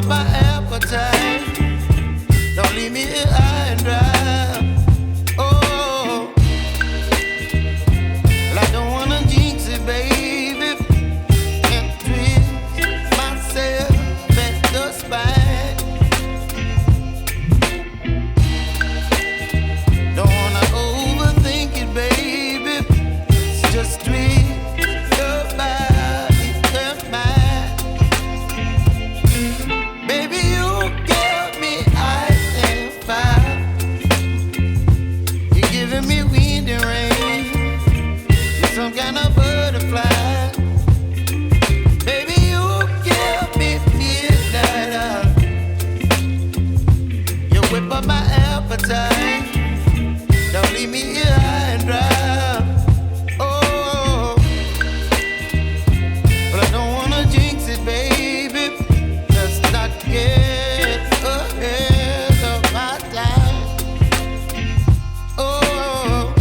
up my appetite. Don't leave me here high and dry. Oh, well, I don't wanna jinx it, baby, and twist myself at the spine. Don't wanna overthink it, baby. It's just twist your body and mine. Baby, you give me ice and fire. You're giving me wind and rain. You're some kind of butterfly. Baby, you give me midnight. You whip up my appetite. Don't leave me here high and dry. Oh, but I don't wanna jinx it, baby. Let's not get ahead of my time. Oh,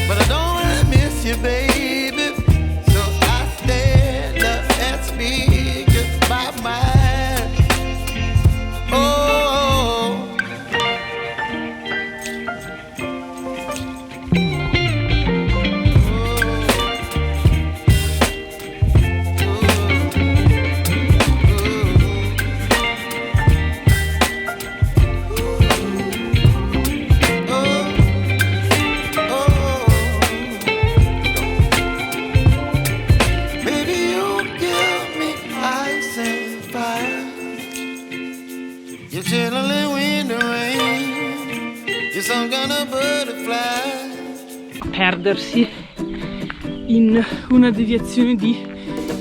but I don't wanna miss you, baby. So I stand up and speak my mind. Oh. Baby, you give me ice and fire. You're chilling wind and rain. You're some kind of butterfly. Perdersi in una deviazione di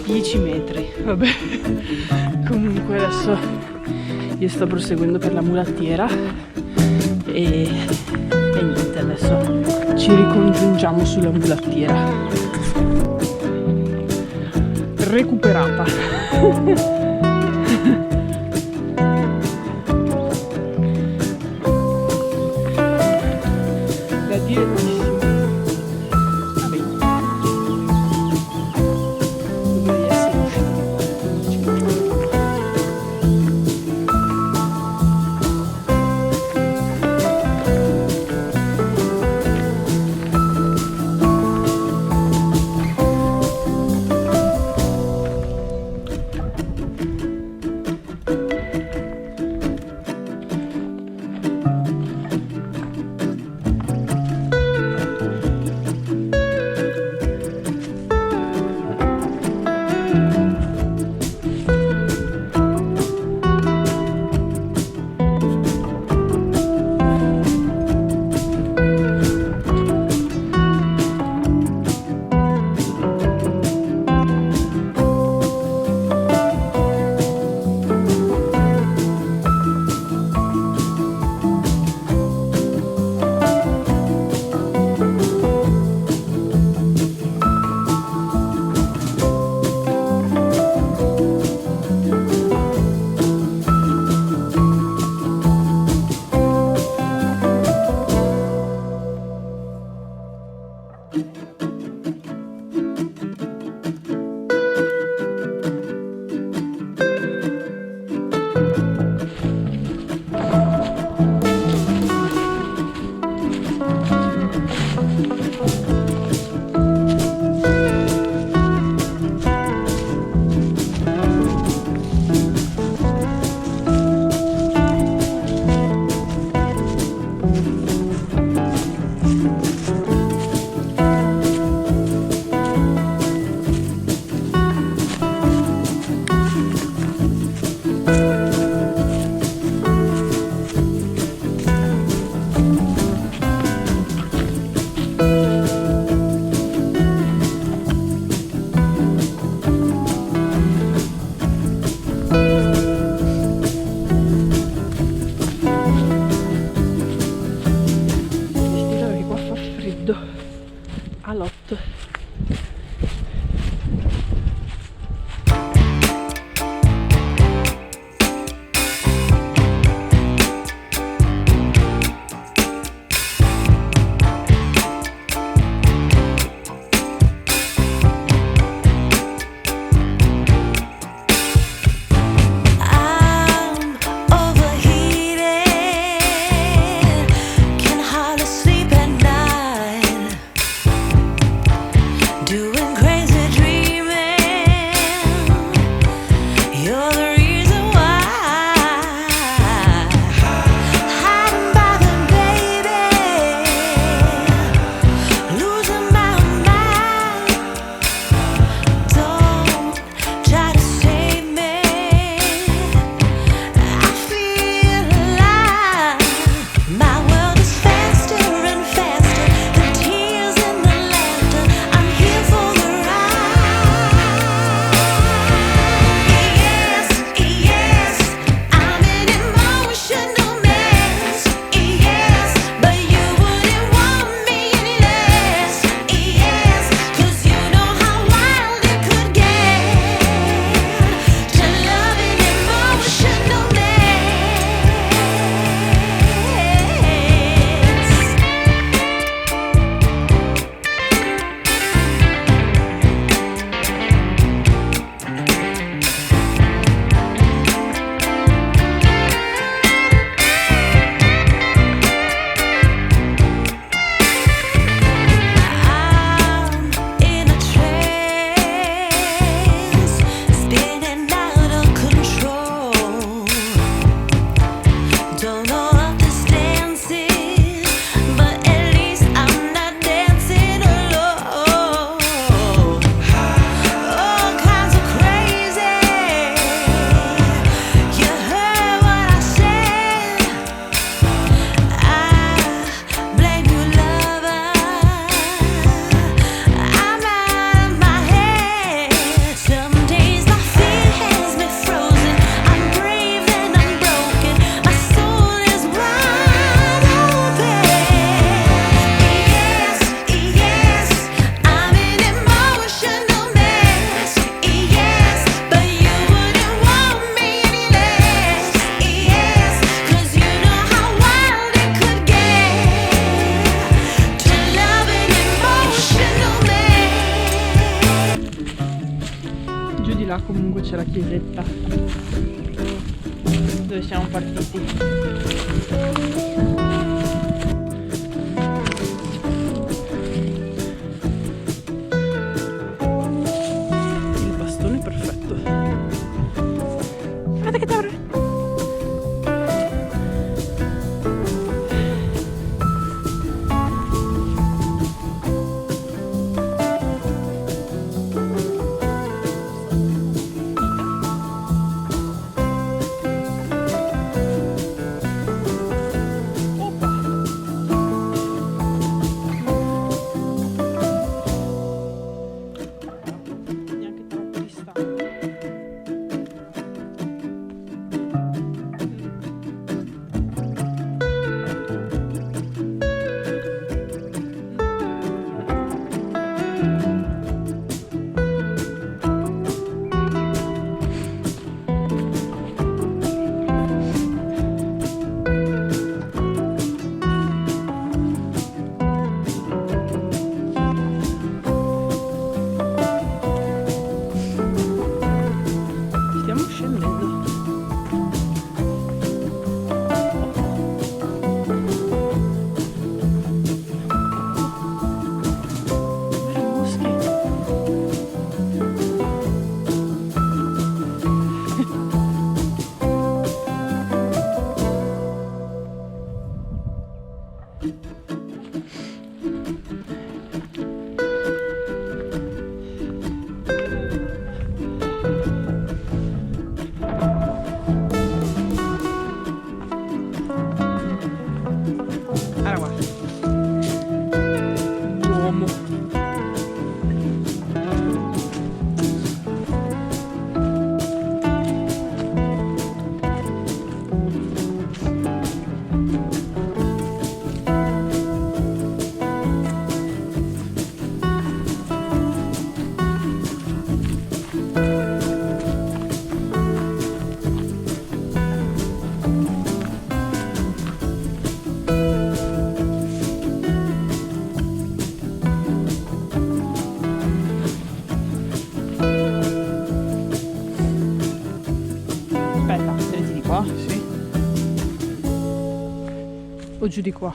10 metri. Vabbè, comunque adesso io sto proseguendo per la mulattiera e niente, adesso ci ricongiungiamo sulla mulattiera recuperata. Da dire tantissimo. Vabbè. Dovrei essere uscito. comunque c'è la chiesetta dove siamo partiti. Il bastone perfetto. Guarda che ti apre. Neanche troppo distante. Stiamo scendendo. Guarda i boschi. Guarda qua. Uomo. Aspetta, te ne di qua? Sì. O giù di qua?